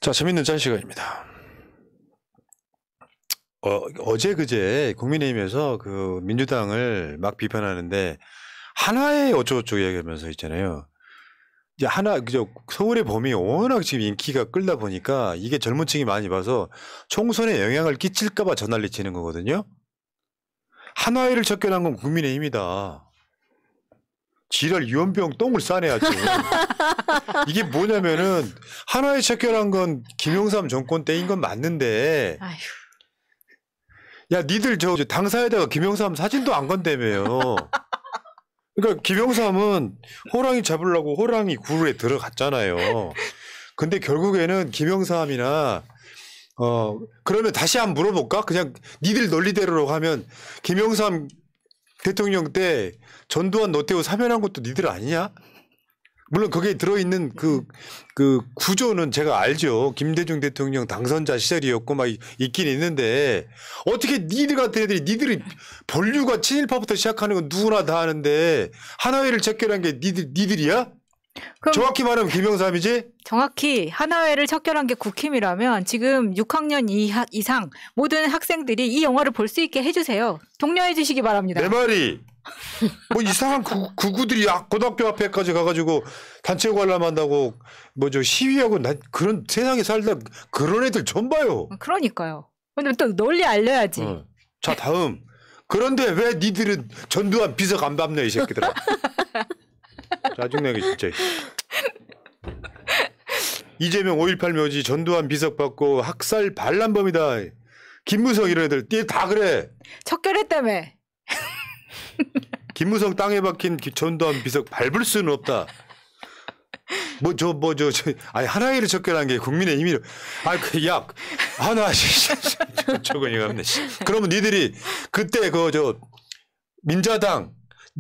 자, 재밌는 짠 시간입니다. 어제 그제 국민의힘에서 그 민주당을 막 비판하는데 하나의 어쩌고저쩌고 얘기하면서 있잖아요. 이제 하나 그저 서울의 범위 워낙 지금 인기가 끌다 보니까 이게 젊은 층이 많이 봐서 총선에 영향을 끼칠까봐 전난리 치는 거거든요. 한화회를 접견한 건 국민의힘이다. 지랄 유언병 똥을 싸내야죠. 이게 뭐냐면은 한화회 접견한 건 김영삼 정권 때인 건 맞는데 아휴. 야 니들 저 당사에다가 김영삼 사진도 안 건다며요. 그러니까 김영삼은 호랑이 잡으려고 호랑이 굴에 들어갔잖아요. 근데 결국에는 김영삼이나 그러면 다시 한번 물어볼까? 그냥 니들 논리대로 하면 김영삼 대통령 때 전두환 노태우 사면한 것도 니들 아니냐? 물론 거기에 들어있는 그 구조는 제가 알죠. 김대중 대통령 당선자 시절이었고 막 있긴 있는데 어떻게 니들 같은 애들이 니들이 본류가 친일파부터 시작하는 건 누구나 다 아는데 한화회를 척결한 게 니들이야? 정확히 말하면 김영삼이지? 정확히 한화회를 척결한 게 국힘이라면 지금 6학년 이상 모든 학생들이 이 영화를 볼 수 있게 해주세요. 독려해 주시기 바랍니다. 내 말이 뭐 이상한 구구들이 고등학교 앞에까지 가가지고 단체 관람한다고 뭐 저 시위하고 난 그런 세상에 살다 그런 애들 좀 봐요. 그러니까요. 근데 또 널리 알려야지. 자 다음. 그런데 왜 니들은 전두환 비석 안 밟냐 이 새끼들아. 짜증나게 진짜. 이재명 5.18 묘지 전두환 비석 받고 학살 반란범이다. 김무성 이런 애들 다 그래. 척결했다며. 김무성 땅에 박힌 전두환 비석 밟을 수는 없다. 아니 하나회를 척결한 게 국민의힘이 하나 저거니가 없네. 그러면 니들이 그때 민자당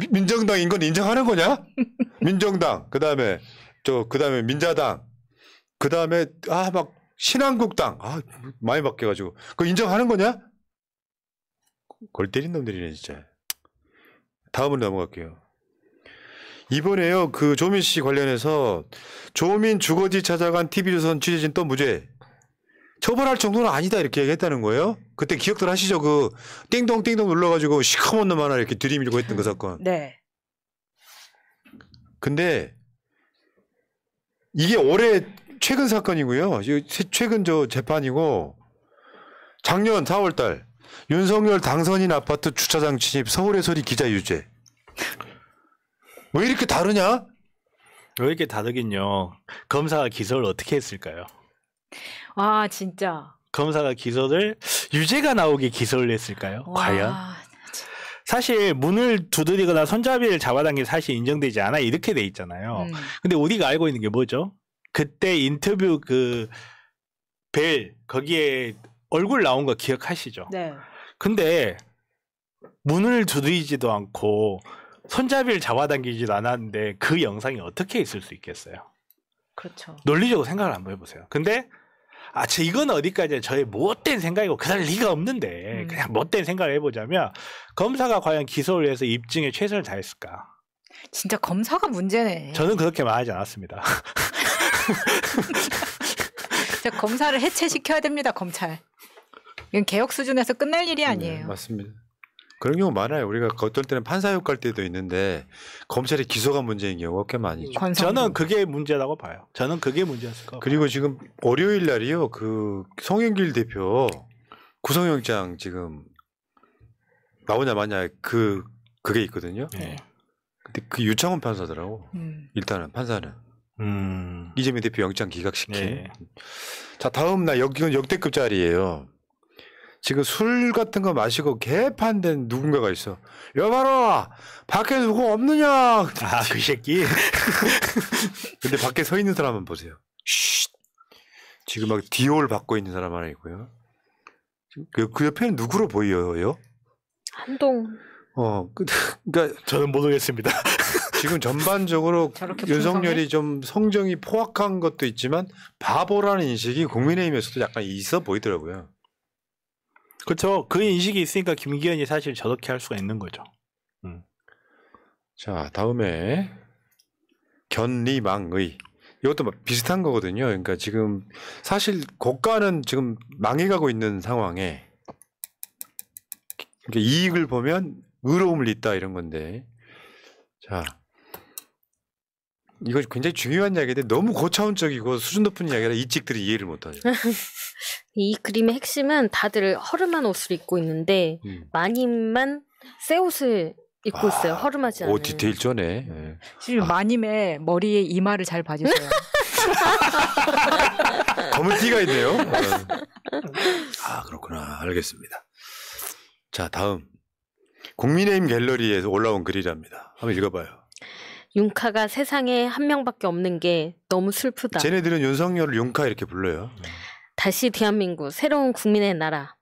민정당인 건 인정하는 거냐? 민정당 그다음에 민자당 그다음에 막 신한국당 많이 바뀌어가지고 그거 인정하는 거냐? 골 때린 놈들이네 진짜. 다음으로 넘어갈게요. 이번에요 그 조민 씨 관련해서 조민 주거지 찾아간 TV조선 취재진 또 무죄. 처벌할 정도는 아니다 이렇게 얘기했다는 거예요. 그때 기억들 하시죠? 그 띵동띵동 눌러가지고 시커먼 놈 하나 이렇게 들이밀고 했던 그 사건. 네. 근데 이게 올해 최근 사건이고요. 최근 재판이고 작년 4월달 윤석열 당선인 아파트 주차장 침입 서울의 소리 기자 유죄. 왜 이렇게 다르냐? 왜 이렇게 다르긴요. 검사가 기소를 어떻게 했을까요? 와 진짜. 검사가 기소를 유죄가 나오게 기소를 했을까요? 와, 과연? 사실 문을 두드리거나 손잡이를 잡아당긴 사실 인정되지 않아 이렇게 돼 있잖아요. 근데 우리가 알고 있는 게 뭐죠? 그때 인터뷰 벨 거기에 얼굴 나온 거 기억하시죠? 네. 근데 문을 두드리지도 않고 손잡이를 잡아당기지도 않았는데 그 영상이 어떻게 있을 수 있겠어요? 그렇죠. 논리적으로 생각을 한번 해보세요. 근데 이건 어디까지 저의 못된 생각이고 그럴 리가 없는데 그냥 못된 생각을 해보자면 검사가 과연 기소를 해서 입증에 최선을 다했을까? 진짜 검사가 문제네. 저는 그렇게 말하지 않았습니다. 진짜 검사를 해체시켜야 됩니다. 검찰. 이건 개혁 수준에서 끝날 일이 아니에요. 네, 맞습니다. 그런 경우 많아요. 우리가 어떨 때는 판사욕 갈 때도 있는데 검찰의 기소가 문제인 경우가 꽤 많이 있죠. 저는 그게 문제라고 봐요. 저는 그게 문제였을 것 같아요. 그리고 지금 월요일 날이요. 그 송영길 대표 구속영장 지금 나오냐 마냐 그게 있거든요. 네. 근데 그 유창훈 판사더라고. 일단은 판사는 이재명 대표 영장 기각시킨. 네. 자 다음 날 이건 역대급 자리예요. 지금 술 같은 거 마시고 개판된 누군가가 있어. 여봐라 밖에 누구 없느냐. 그 새끼. 근데 밖에 서 있는 사람 한번 보세요. 쉿. 지금 막 디올 받고 있는 사람 하나 있고요. 그 옆에는 누구로 보여요? 한동. 그러니까 저는 모르겠습니다. 지금 전반적으로 윤석열이 좀 성정이 포악한 것도 있지만 바보라는 인식이 국민의힘에서도 약간 있어 보이더라고요. 그렇죠. 그 인식이 있으니까 김기현이 사실 저렇게 할 수가 있는 거죠. 자 다음에 견리망의 이것도 비슷한 거거든요. 그러니까 지금 사실 고가는 지금 망해가고 있는 상황에 그러니까 이익을 보면 의로움을 잇다 이런 건데 자 이거 굉장히 중요한 이야기인데 너무 고차원적이고 수준 높은 이야기라 이찍들이 이해를 못하죠. 이 그림의 핵심은 다들 허름한 옷을 입고 있는데 마님만 새 옷을 입고 있어요. 허름하지 않은. 오 디테일 쩌네. 네. 지금 마님의 머리에 이마를 잘 봐주세요. 검은 띠가 있네요. 아 그렇구나. 알겠습니다. 자 다음 국민의힘 갤러리에서 올라온 글이랍니다. 한번 읽어봐요. 윤카가 세상에 한 명밖에 없는 게 너무 슬프다. 쟤네들은 윤석열을 윤카 이렇게 불러요. 다시 대한민국 새로운 국민의 나라.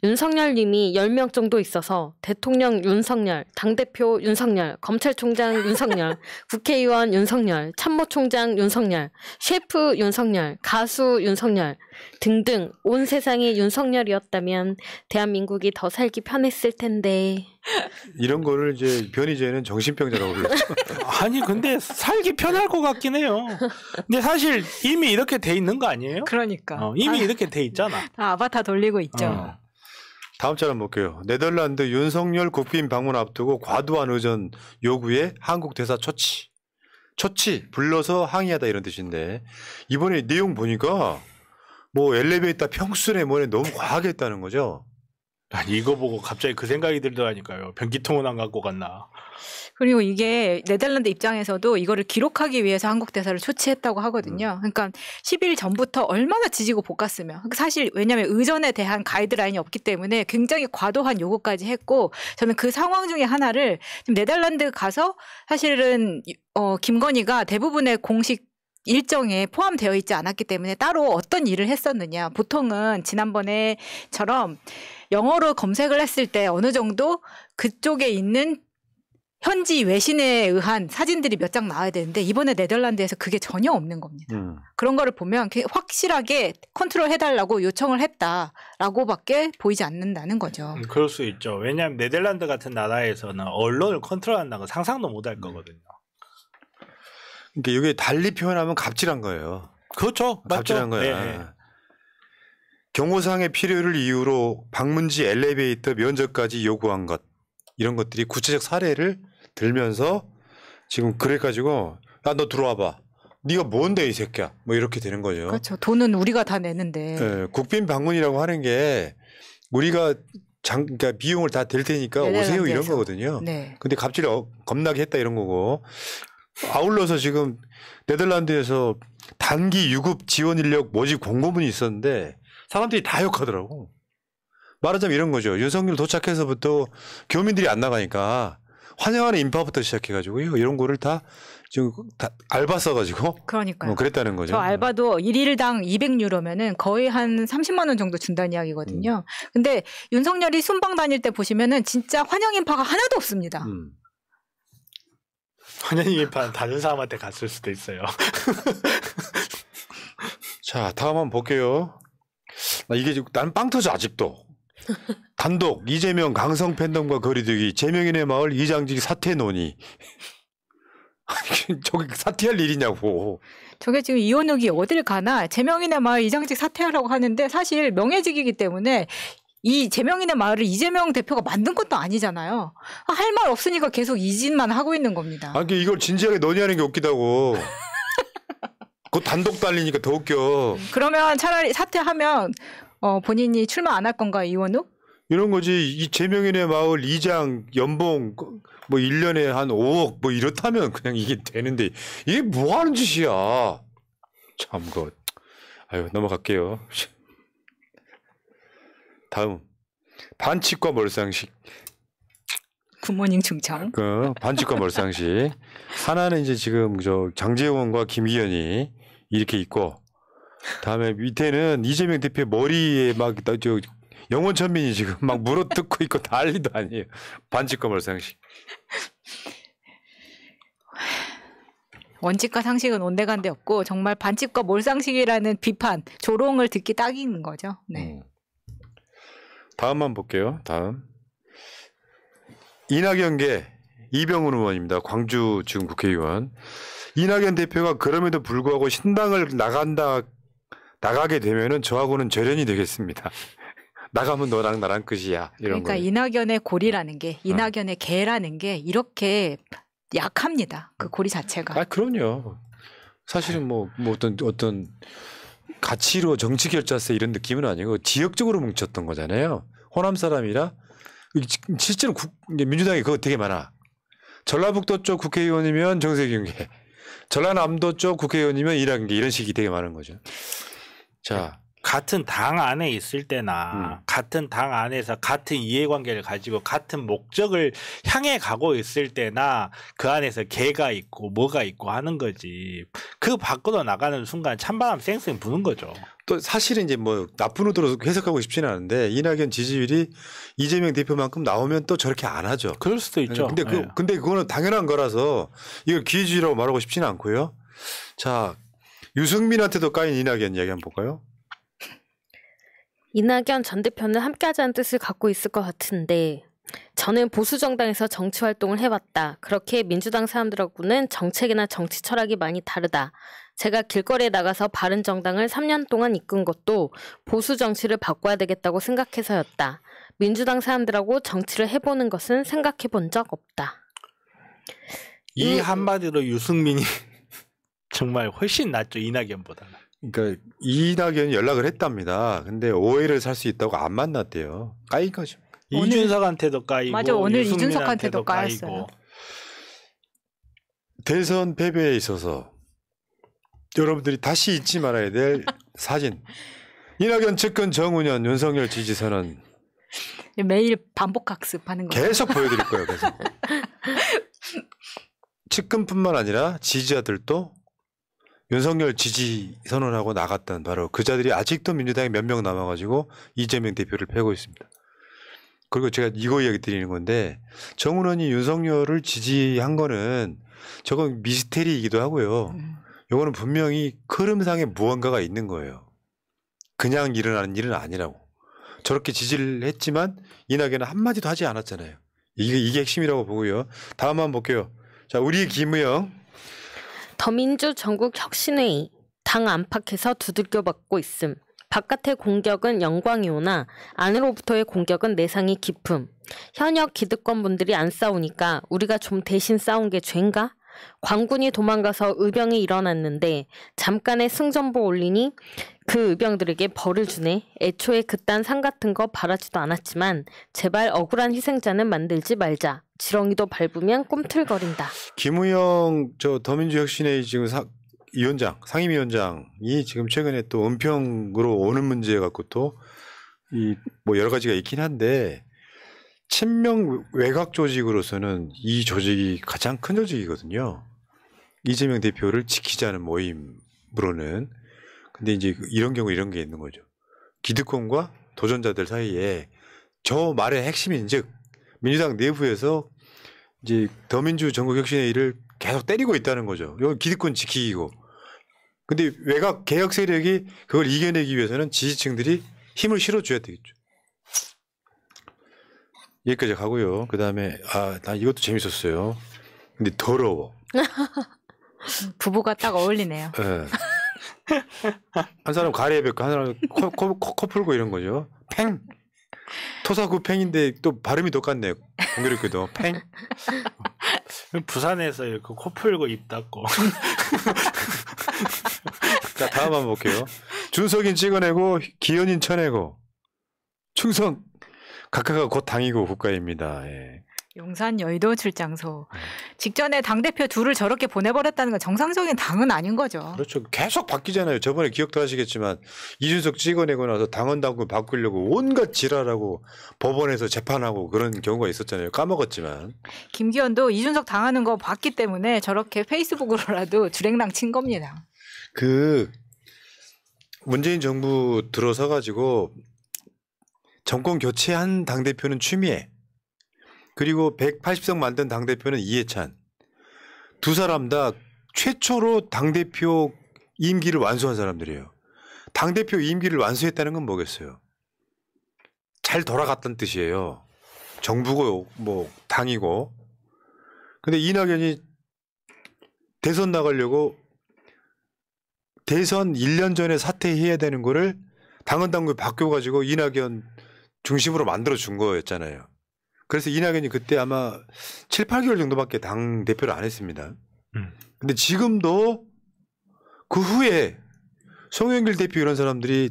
윤석열 님이 10명 정도 있어서 대통령 윤석열, 당대표 윤석열, 검찰총장 윤석열, 국회의원 윤석열, 참모총장 윤석열, 셰프 윤석열, 가수 윤석열 등등 온 세상이 윤석열이었다면 대한민국이 더 살기 편했을 텐데. 이런 거를 이제 변희재는 정신병자라고 불렀죠. 아니 근데 살기 편할 것 같긴 해요. 근데 사실 이미 이렇게 돼 있는 거 아니에요? 그러니까. 이미 이렇게 돼 있잖아. 다 아바타 돌리고 있죠. 다음 짤 한번 볼게요. 네덜란드 윤석열 국빈 방문 앞두고 과도한 의전 요구에 한국 대사 처치 불러서 항의하다 이런 뜻인데 이번에 내용 보니까 뭐 엘리베이터 평수네 뭐네 너무 과하게 했다는 거죠. 아니 이거 보고 갑자기 그 생각이 들더라니까요. 변기통은 안 갖고 갔나. 그리고 이게 네덜란드 입장에서도 이거를 기록하기 위해서 한국 대사를 초치했다고 하거든요. 그러니까 10일 전부터 얼마나 지지고 볶았으면. 사실 왜냐하면 의전에 대한 가이드라인이 없기 때문에 굉장히 과도한 요구까지 했고 저는 그 상황 중에 하나를 지금 네덜란드 가서 사실은 김건희가 대부분의 공식 일정에 포함되어 있지 않았기 때문에 따로 어떤 일을 했었느냐. 보통은 지난번에처럼 영어로 검색을 했을 때 어느 정도 그쪽에 있는 현지 외신에 의한 사진들이 몇 장 나와야 되는데 이번에 네덜란드에서 그게 전혀 없는 겁니다. 그런 거를 보면 확실하게 컨트롤 해달라고 요청을 했다라고밖에 보이지 않는다는 거죠. 그럴 수 있죠. 왜냐하면 네덜란드 같은 나라에서는 언론을 컨트롤한다는 건 상상도 못할 거거든요. 그러니까 이게 달리 표현하면 갑질한 거예요. 그렇죠. 갑질한 맞죠? 거야. 네. 경호상의 필요를 이유로 방문지 엘리베이터 면접까지 요구한 것 이런 것들이 구체적 사례를 들면서 지금 그래가지고 야 너 들어와봐. 네가 뭔데 이 새끼야. 뭐 이렇게 되는 거죠. 그렇죠. 돈은 우리가 다 내는데. 네, 국빈 방문이라고 하는 게 우리가 그러니까 비용을 다 댈 테니까 오세요 이런 거거든요. 네. 근데 갑질을 겁나게 했다 이런 거고. 아울러서 지금 네덜란드에서 단기 유급 지원 인력 모집 공고문이 있었는데 사람들이 다 욕하더라고. 말하자면 이런 거죠. 윤석열 도착해서부터 교민들이 안 나가니까 환영하는 인파부터 시작해가지고 이런 거를 다 지금 다 알바 써가지고 그러니까요. 그랬다는 거죠. 저 알바도 1일당 200유로면은 거의 한 30만 원 정도 준다는 이야기거든요. 근데 윤석열이 순방 다닐 때 보시면은 진짜 환영 인파가 하나도 없습니다. 환영 인파는 다른 사람한테 갔을 수도 있어요. 자, 다음 한번 볼게요. 나는 빵 터져 아직도. 단독 이재명 강성 팬덤과 거리두기 제명인의 마을 이장직 사퇴 논의. 저게 사퇴할 일이냐고. 저게 지금 이원욱이 어딜 가나 제명인의 마을 이장직 사퇴하라고 하는데 사실 명예직이기 때문에 이 제명인의 마을을 이재명 대표가 만든 것도 아니잖아요. 할 말 없으니까 계속 이 짓만 하고 있는 겁니다. 아니 이걸 진지하게 논의하는 게 웃기다고. 그 단독 달리니까 더 웃겨. 그러면 차라리 사퇴하면 본인이 출마 안 할 건가요, 이원욱? 이런 거지. 이 제명인의 마을 이장 연봉 뭐 1년에 한 5억 뭐 이렇다면 그냥 이게 되는데 이게 뭐 하는 짓이야. 참 그. 아유 넘어갈게요. 다음 반칙과 몰상식. 굿모닝 충청. 그 반칙과 몰상식. 하나는 이제 지금 저 장제원과 김기현이 이렇게 있고, 다음에 밑에는 이재명 대표 머리에 막 저 영원천민이 지금 막 물어뜯고 있고 난리도 아니에요. 반칙과 몰상식. 원칙과 상식은 온데간데 없고 정말 반칙과 몰상식이라는 비판, 조롱을 듣기 딱인 거죠. 네. 다음만 볼게요. 다음 이낙연계 이병훈 의원입니다. 광주 지금 국회의원. 이낙연 대표가 그럼에도 불구하고 신당을 나가게 되면은 저하고는 절연이 되겠습니다. 나가면 너랑 나랑 끝이야. 이런 그러니까 거예요. 이낙연의 고리라는 게 이낙연의 개라는 게 이렇게 약합니다. 그 고리 자체가. 아 그럼요. 사실은 뭐 어떤 가치로 정치 결자세 이런 느낌은 아니고 지역적으로 뭉쳤던 거잖아요. 호남 사람이라 실제로 이제 민주당이 그거 되게 많아. 전라북도 쪽 국회의원이면 정세균계, 전라남도 쪽 국회의원이면 이낙연계 이런 식이 되게 많은 거죠. 자. 같은 당 안에 있을 때나 같은 당 안에서 같은 이해관계를 가지고 같은 목적을 향해 가고 있을 때나 그 안에서 개가 있고 뭐가 있고 하는 거지. 그 밖으로 나가는 순간 찬바람 쌩쌩 부는 거죠. 또 사실은 이제 뭐 나쁜 의도로 해석하고 싶지는 않은데 이낙연 지지율이 이재명 대표만큼 나오면 또 저렇게 안 하죠. 그럴 수도 있죠. 근데 네. 근데 그거는 당연한 거라서 이걸 기회주의라고 말하고 싶지는 않고요. 자, 유승민한테도 까인 이낙연 이야기 한번 볼까요? 이낙연 전 대표는 함께하자는 뜻을 갖고 있을 것 같은데 저는 보수 정당에서 정치 활동을 해봤다. 그렇게 민주당 사람들하고는 정책이나 정치 철학이 많이 다르다. 제가 길거리에 나가서 바른정당을 3년 동안 이끈 것도 보수 정치를 바꿔야 되겠다고 생각해서였다. 민주당 사람들하고 정치를 해보는 것은 생각해본 적 없다. 이 한마디로 유승민이 정말 훨씬 낫죠. 이낙연보다는. 그러니까 이낙연이 연락을 했답니다. 근데 오해를 살 수 있다고 안 만났대요. 까인 거죠. 이준석한테도 까이고 맞아, 오늘 유승민한테도 이준석한테도 까였어요. 까이고. 대선 패배에 있어서 여러분들이 다시 잊지 말아야 될 사진. 이낙연 측근 정운현 윤석열 지지선언 매일 반복 학습하는 거. 계속 보여드릴 거예요. 계속. 측근뿐만 아니라 지지자들도 윤석열 지지 선언하고 나갔던 바로 그 자들이 아직도 민주당에 몇 명 남아가지고 이재명 대표를 패고 있습니다. 그리고 제가 이거 이야기 드리는 건데 정운원이 윤석열을 지지한 거는 저건 미스테리이기도 하고요. 이거는 분명히 흐름상에 무언가가 있는 거예요. 그냥 일어나는 일은 아니라고. 저렇게 지지를 했지만 이낙연은 한마디도 하지 않았잖아요. 이게 핵심이라고 보고요. 다음 한번 볼게요. 자, 우리의 김의영. 더민주 전국혁신회의 당 안팎에서 두들겨 맞고 있음. 바깥의 공격은 영광이 오나 안으로부터의 공격은 내상이 깊음. 현역 기득권분들이 안 싸우니까 우리가 좀 대신 싸운 게 죄인가? 관군이 도망가서 의병이 일어났는데 잠깐의 승전보 올리니 그 의병들에게 벌을 주네. 애초에 그딴 상 같은 거 바라지도 않았지만 제발 억울한 희생자는 만들지 말자. 지렁이도 밟으면 꿈틀거린다. 김우영 저 더민주혁신회의 지금 상임위원장이 지금 최근에 또 은평으로 오는 문제 갖고 또 이 뭐 여러 가지가 있긴 한데 친명 외곽 조직으로서는 이 조직이 가장 큰 조직이거든요. 이재명 대표를 지키자는 모임으로는. 근데 이제 이런 경우 이런 게 있는 거죠. 기득권과 도전자들 사이에 저 말의 핵심인즉 민주당 내부에서 이제 더민주 전국혁신회의를 계속 때리고 있다는 거죠. 이건 기득권 지키고. 근데 외곽 개혁 세력이 그걸 이겨내기 위해서는 지지층들이 힘을 실어줘야 되겠죠. 여기까지 가고요. 그 다음에 나 이것도 재밌었어요. 근데 더러워. 부부가 딱 어울리네요. 네. 한 사람 가래에 뱉고 한 사람 코 풀고 이런 거죠. 팽. 토사구 팽인데 또 발음이 똑같네요. 공교롭게도 팽. 부산에서 이렇게 코 풀고 입 닫고. 자, 다음 한번 볼게요. 준석인 찍어내고 기현인 쳐내고 충성 각하가 곧 당이고 국가입니다. 예. 용산 여의도 출장소. 직전에 당대표 둘을 저렇게 보내버렸다는 건 정상적인 당은 아닌 거죠. 그렇죠. 계속 바뀌잖아요. 저번에 기억도 하시겠지만 이준석 찍어내고 나서 당원 당규 바꾸려고 온갖 지랄하고 법원에서 재판하고 그런 경우가 있었잖아요. 까먹었지만. 김기현도 이준석 당하는 거 봤기 때문에 저렇게 페이스북으로라도 주랭랑 친 겁니다. 그 문재인 정부 들어서 가지고 정권 교체한 당대표는 추미애, 그리고 180석 만든 당대표는 이해찬. 두 사람 다 최초로 당대표 임기를 완수한 사람들이에요. 당대표 임기를 완수했다는 건 뭐겠어요? 잘 돌아갔다는 뜻이에요. 정부고 뭐 당이고. 근데 이낙연이 대선 나가려고 대선 1년 전에 사퇴해야 되는 거를 당헌 당규 바뀌어가지고 이낙연 중심으로 만들어 준 거였잖아요. 그래서 이낙연이 그때 아마 7, 8개월 정도밖에 당 대표를 안 했습니다. 근데 지금도 그 후에 송영길 대표 이런 사람들이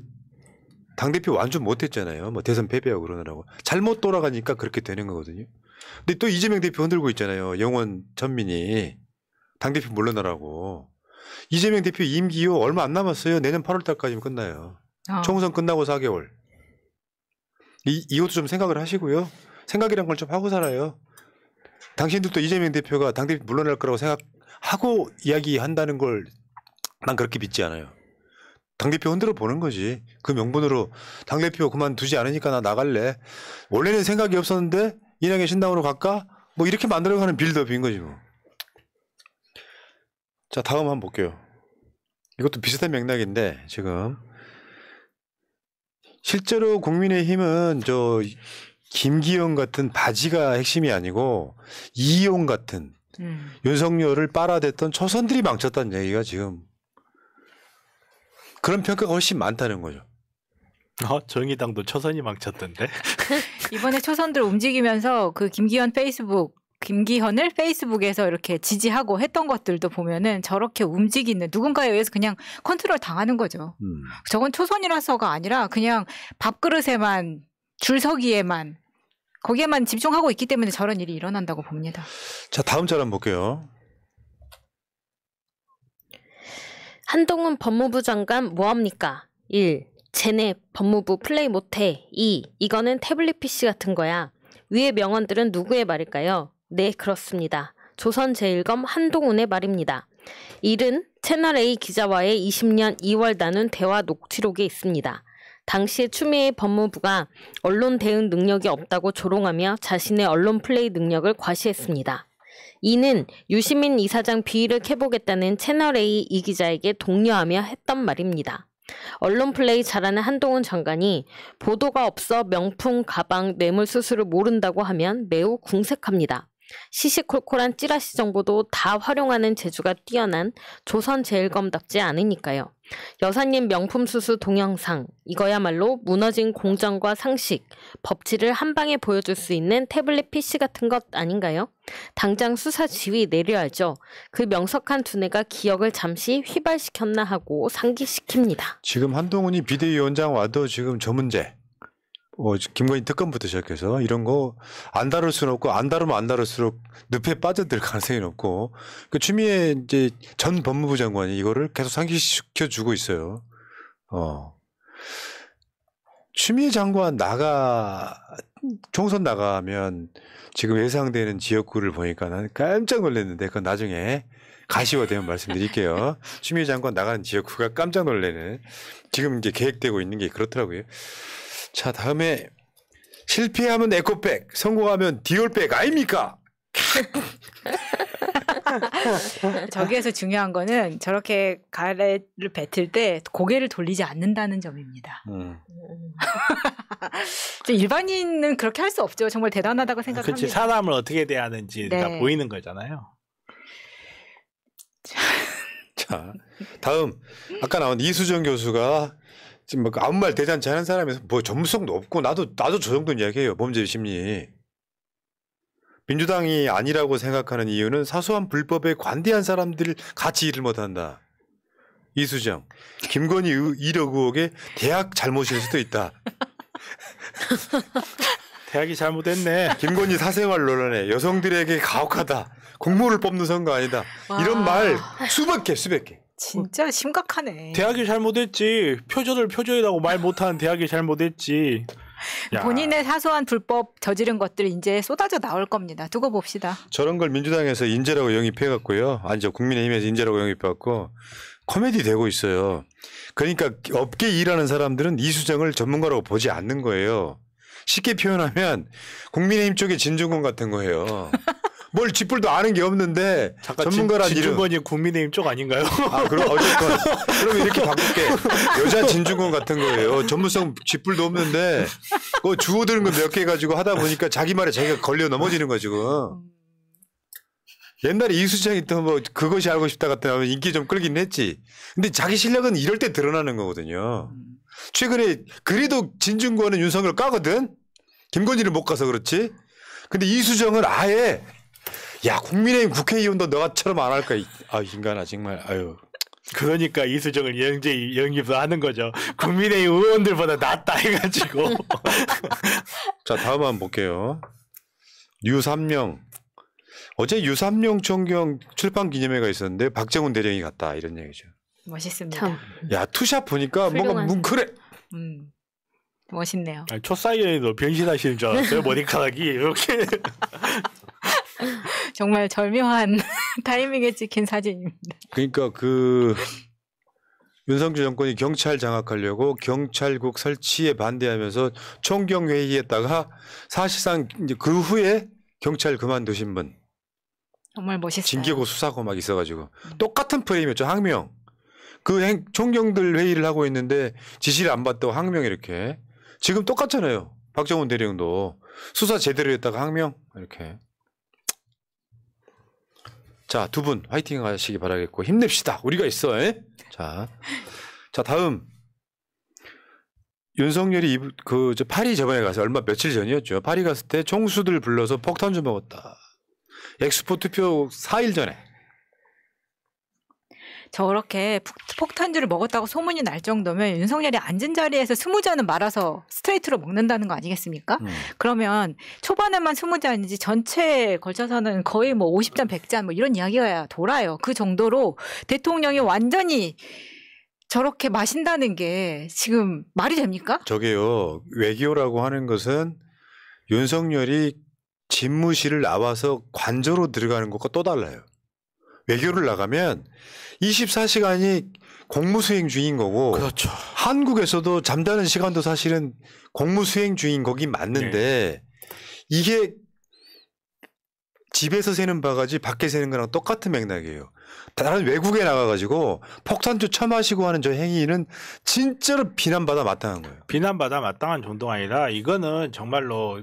당대표 완전 못했잖아요. 뭐 대선 패배하고 그러느라고. 잘못 돌아가니까 그렇게 되는 거거든요. 근데 또 이재명 대표 흔들고 있잖아요. 영원 전민이 당대표 물러나라고. 이재명 대표 임기요 얼마 안 남았어요. 내년 8월 달까지면 끝나요. 총선 끝나고 4개월. 이것도 좀 생각을 하시고요. 생각이란 걸 좀 하고 살아요. 당신들도 이재명 대표가 당대표 물러날 거라고 생각하고 이야기한다는 걸 난 그렇게 믿지 않아요. 당대표 흔들어 보는 거지. 그 명분으로 당대표 그만두지 않으니까 나 나갈래. 원래는 생각이 없었는데 이낙연 신당으로 갈까? 뭐 이렇게 만들어가는 빌드업인 거지 뭐. 자, 다음 한번 볼게요. 이것도 비슷한 맥락인데 지금 실제로 국민의힘은 저 김기현 같은 바지가 핵심이 아니고 이용 같은 윤석열을 빨아댔던 초선들이 망쳤다는 얘기가 지금 그런 평가가 훨씬 많다는 거죠. 정의당도 초선이 망쳤던데. 이번에 초선들 움직이면서 그 김기현을 페이스북에서 이렇게 지지하고 했던 것들도 보면은 저렇게 움직이는 누군가에 의해서 그냥 컨트롤 당하는 거죠. 저건 초선이라서가 아니라 그냥 밥그릇에만 줄서기에만 거기에만 집중하고 있기 때문에 저런 일이 일어난다고 봅니다. 자, 다음 절 한번 볼게요. 한동훈 법무부 장관 뭐합니까? 1. 쟤네 법무부 플레이 못해. 2. 이거는 태블릿 PC 같은 거야. 위의 명언들은 누구의 말일까요? 네, 그렇습니다. 조선제일검 한동훈의 말입니다. 1은 채널A 기자와의 20년 2월 나눈 대화 녹취록에 있습니다. 당시에 추미애 법무부가 언론 대응 능력이 없다고 조롱하며 자신의 언론 플레이 능력을 과시했습니다. 2는 유시민 이사장 비위를 캐보겠다는 채널A 이 기자에게 독려하며 했던 말입니다. 언론 플레이 잘하는 한동훈 장관이 보도가 없어 명품 가방 뇌물수수를 모른다고 하면 매우 궁색합니다. 시시콜콜한 찌라시 정보도 다 활용하는 재주가 뛰어난 조선제일검답지 않으니까요. 여사님 명품 수수 동영상, 이거야말로 무너진 공정과 상식, 법치를 한 방에 보여줄 수 있는 태블릿 PC 같은 것 아닌가요? 당장 수사 지휘 내려야죠. 그 명석한 두뇌가 기억을 잠시 휘발시켰나 하고 상기시킵니다. 지금 한동훈이 비대위원장 와도 지금 저 문제 김건희 특검부터 시작해서 이런 거 안 다룰 수는 없고 안 다루면 안 다룰수록 늪에 빠져들 가능성이 높고 그 추미애 이제 전 법무부 장관이 이거를 계속 상기시켜 주고 있어요. 추미애 장관 총선 나가면 지금 예상되는 지역구를 보니까 나는 깜짝 놀랐는데 그건 나중에 가시화되면 말씀드릴게요. 추미애 장관 나가는 지역구가 깜짝 놀래는 지금 이제 계획되고 있는 게 그렇더라고요. 자, 다음에 실패하면 에코백, 성공하면 디올백 아닙니까? 저기에서 중요한 거는 저렇게 가래를 뱉을 때 고개를 돌리지 않는다는 점입니다. 일반인은 그렇게 할 수 없죠. 정말 대단하다고 생각합니다. 그렇지, 사람을 어떻게 대하는지 네. 다 보이는 거잖아요. 자, 다음 아까 나온 이수정 교수가 지금 뭐 아무 말 대잔치 하는 사람에서 뭐 전문성도 없고 나도 저 정도는 이야기해요. 범죄 심리. 민주당이 아니라고 생각하는 이유는 사소한 불법에 관대한 사람들 같이 일을 못한다. 이수정, 김건희 1억 의혹에 대학 잘못일 수도 있다. 대학이 잘못했네. 김건희 사생활 논란에 여성들에게 가혹하다. 공무원을 뽑는 선거 아니다. 이런 말 수백 개. 진짜 심각하네. 대학이 잘못했지. 표절이라고 말 못하는 대학이 잘못했지. 야. 본인의 사소한 불법 저지른 것들이 이제 쏟아져 나올 겁니다. 두고 봅시다. 저런 걸 민주당에서 인재라고 영입해갖고요. 아니죠. 국민의힘에서 인재라고 영입해갖고 코미디 되고 있어요. 그러니까 업계 일하는 사람들은 이수정을 전문가라고 보지 않는 거예요. 쉽게 표현하면 국민의힘 쪽의 진중권 같은 거예요. 뭘 쥐뿔도 아는 게 없는데 전문가란 이름. 진중권이 국민의힘 쪽 아닌가요? 그럼 어쨌건 그럼 이렇게 바꿀게. 여자 진중권 같은 거예요. 전문성 쥐뿔도 없는데 주워드는 거 몇 개 가지고 하다 보니까 자기 말에 자기가 걸려 넘어지는 거 지금. 옛날에 이수정이 또 뭐 그것이 알고 싶다 같은 하면 인기 좀 끌긴 했지. 근데 자기 실력은 이럴 때 드러나는 거거든요. 최근에 그래도 진중권은 윤석열 까거든. 김건희를 못 가서 그렇지. 근데 이수정은 아예 야 국민의힘 국회의원도 너가처럼 안 할까. 아 인간아 정말 아유. 그러니까 이수정을 영입을 하는 거죠. 국민의힘 의원들보다 낫다 해가지고. 자 다음 한번 볼게요. 유삼령. 어제 유삼령 총경 출판 기념회가 있었는데 박정훈 대령이 갔다 이런 얘기죠. 멋있습니다. 참. 야 투샷 보니까 뭔가 훌륭한. 뭉클해. 멋있네요. 초사이언도 변신하시는 줄 알았어요. 머리카락이 이렇게. 정말 절묘한 타이밍에 찍힌 사진입니다. 그러니까 그 윤석열 정권이 경찰 장악하려고 경찰국 설치에 반대하면서 총경 회의했다가 사실상 이제 그 후에 경찰 그만두신 분 정말 멋있어요. 징계고 수사고 막 있어가지고 똑같은 프레임이었죠. 항명 그 총경들 회의를 하고 있는데 지시를 안 받다고 항명 이렇게 지금 똑같잖아요. 박정훈 대령도 수사 제대로 했다가 항명 이렇게. 자, 두 분 화이팅 하시기 바라겠고 힘냅시다. 우리가 있어. 에? 자 다음 윤석열이 저 파리 저번에 가서 얼마 며칠 전이었죠. 파리 갔을 때 총수들 불러서 폭탄 좀 먹었다. 엑스포 투표 4일 전에. 저렇게 폭탄주를 먹었다고 소문이 날 정도면 윤석열이 앉은 자리에서 20잔은 말아서 스트레이트로 먹는다는 거 아니겠습니까? 그러면 초반에만 20잔이지 전체에 걸쳐서는 거의 뭐 50잔, 100잔 뭐 이런 이야기가 돌아요. 그 정도로 대통령이 완전히 저렇게 마신다는 게 지금 말이 됩니까? 저게요. 외교라고 하는 것은 윤석열이 집무실을 나와서 관저로 들어가는 것과 또 달라요. 외교를 나가면 24시간이 공무수행 중인 거고 그렇죠. 한국에서도 잠자는 시간도 사실은 공무수행 중인 거긴 맞는데 이게 집에서 새는 바가지 밖에 새는 거랑 똑같은 맥락이에요. 다른 외국에 나가가지고 폭탄주 처마시고 하는 저 행위는 진짜로 비난받아 마땅한 거예요. 비난받아 마땅한 정도가 아니라 이거는 정말로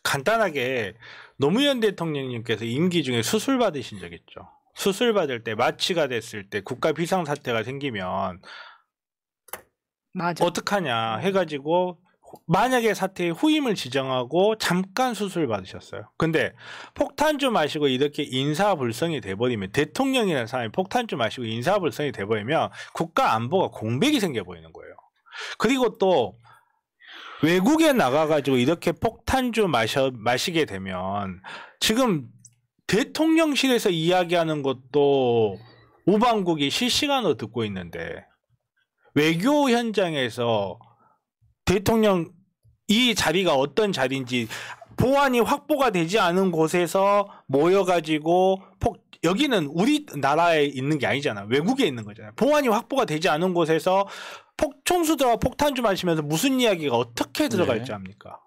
간단하게 노무현 대통령님께서 임기 중에 수술 받으신 적 있죠. 수술 받을 때 마취가 됐을 때 국가 비상사태가 생기면 맞아. 어떡하냐 해가지고 만약에 사태의 후임을 지정하고 잠깐 수술 받으셨어요. 근데 폭탄주 마시고 이렇게 인사불성이 돼버리면 대통령이라는 사람이 폭탄주 마시고 인사불성이 돼버리면 국가 안보가 공백이 생겨버리는 거예요. 그리고 또 외국에 나가가지고 이렇게 폭탄주 마시게 되면 지금 대통령실에서 이야기하는 것도 우방국이 실시간으로 듣고 있는데 외교 현장에서 대통령 이 자리가 어떤 자리인지 보안이 확보가 되지 않은 곳에서 모여가지고 여기는 우리나라에 있는 게 아니잖아. 외국에 있는 거잖아요. 보안이 확보가 되지 않은 곳에서 총수들과 폭탄주 마시면서 무슨 이야기가 어떻게 들어갈 줄 압니까?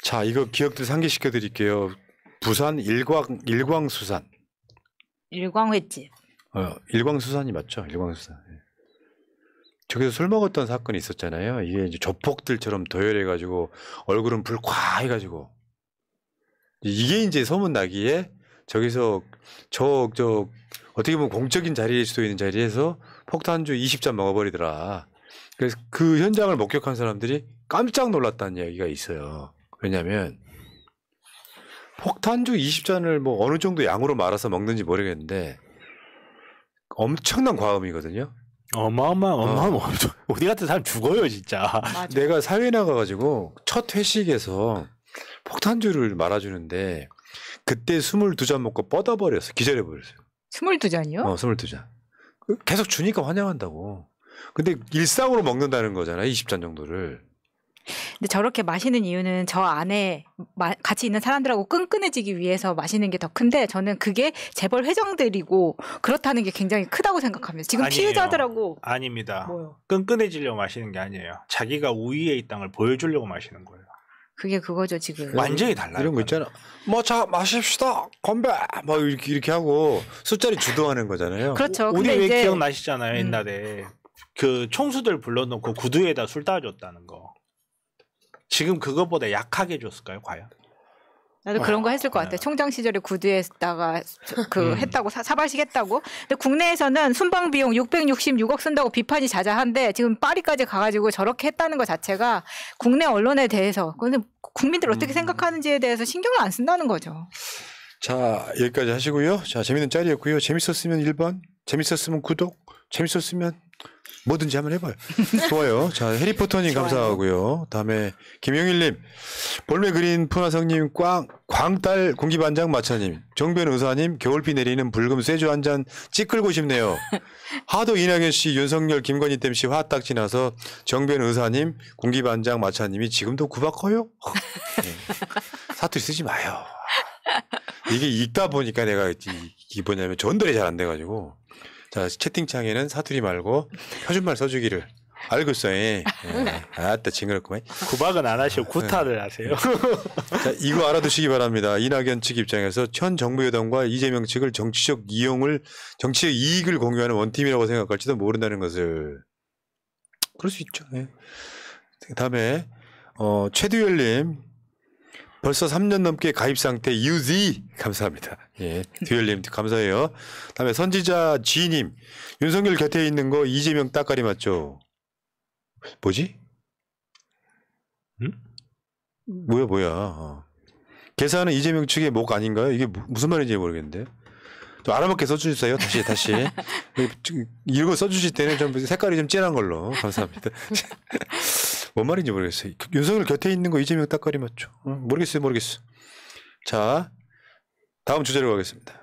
자, 이거 기억들 상기시켜 드릴게요. 부산 일광수산. 일광횟집. 일광수산이 맞죠? 일광수산. 저기서 술 먹었던 사건이 있었잖아요. 이게 이제 조폭들처럼 도열해가지고 얼굴은 불쾌 해가지고 이게 이제 소문 나기에 저기서 어떻게 보면 공적인 자리일 수도 있는 자리에서 폭탄주 20잔 먹어버리더라. 그래서 그 현장을 목격한 사람들이 깜짝 놀랐다는 이야기가 있어요. 왜냐하면 폭탄주 20잔을 뭐 어느 정도 양으로 말아서 먹는지 모르겠는데 엄청난 과음이거든요. 어마어마한 우리 같은 사람 죽어요 진짜. 맞아. 내가 사회 나가가지고 첫 회식에서 폭탄주를 말아주는데 그때 22잔 먹고 뻗어버렸어. 기절해버렸어요. 22잔이요? 22잔. 계속 주니까 환영한다고. 근데 일상으로 먹는다는 거잖아. 20잔 정도를. 근데 저렇게 마시는 이유는 저 안에 같이 있는 사람들하고 끈끈해지기 위해서 마시는 게 더 큰데 저는 그게 재벌 회장들이고 그렇다는 게 굉장히 크다고 생각합니다. 지금 아니에요. 피해자들하고 아닙니다. 뭐요? 끈끈해지려고 마시는 게 아니에요. 자기가 우위에 있다는 걸 보여주려고 마시는 거예요. 그게 그거죠 지금. 완전히 달라요. 이런 거 있잖아. 뭐 자 마십시다. 건배. 막 이렇게 하고 술자리 주도하는 거잖아요. 그렇죠. 우리 근데 왜 이제 기억나시잖아요. 옛날에 그 총수들 불러놓고 구두에다 술 따줬다는 거. 지금 그거보다 약하게 줬을까요? 과연? 나도 그런 거 했을 것 같아. 총장 시절에 구두에다가 했다고 사발식 했다고. 근데 국내에서는 순방 비용 666억 쓴다고 비판이 자자한데 지금 파리까지 가가지고 저렇게 했다는 것 자체가 국내 언론에 대해서 근데 국민들 어떻게 생각하는지에 대해서 신경을 안 쓴다는 거죠. 자 여기까지 하시고요. 자 재밌는 짤이었고요. 재밌었으면 1번, 재밌었으면 구독, 재밌었으면 뭐든지 한번 해봐요. 좋아요. 자 해리포터님 감사하고요. 다음에 김영일님, 볼메 그린 푸나성님, 광딸 공기반장 마차님, 정변 의사님, 겨울비 내리는 붉은 쇠주 한 잔 찌끌고 싶네요. 하도 이낙연 씨, 윤석열, 김건희 땜씨 화딱 지나서 정변 의사님, 공기반장 마차님이 지금도 구박커요? 네. 사투리 쓰지 마요. 이게 읽다 보니까 내가 이게 뭐냐면 전달이 잘 안 돼가지고. 자, 채팅창에는 사투리 말고 표준말 써주기를. 알겠어. 예. 아따, 징그럽구만. 구박은 안 하시고 구타를 하세요. 자, 이거 알아두시기 바랍니다. 이낙연 측 입장에서 현 정부 여당과 이재명 측을 정치적 이익을 공유하는 원팀이라고 생각할지도 모른다는 것을. 그럴 수 있죠. 예. 다음에, 최두열님. 벌써 3년 넘게 가입 상태 유지 감사합니다. 예, 듀얼님 감사해요. 다음에 선지자 G님, 윤석열 곁에 있는 거 이재명 따까리 맞죠? 뭐지? 응? 뭐야? 계산은 이재명 측의 목 아닌가요? 이게 무슨 말인지 모르겠는데. 좀 알아먹게 써주세요. 다시. 이거 써주실 때는 좀 색깔이 좀 진한 걸로 감사합니다. 뭔 말인지 모르겠어요. 윤석열 곁에 있는 거 이재명 따까리 맞죠? 모르겠어요. 자, 다음 주제로 가겠습니다.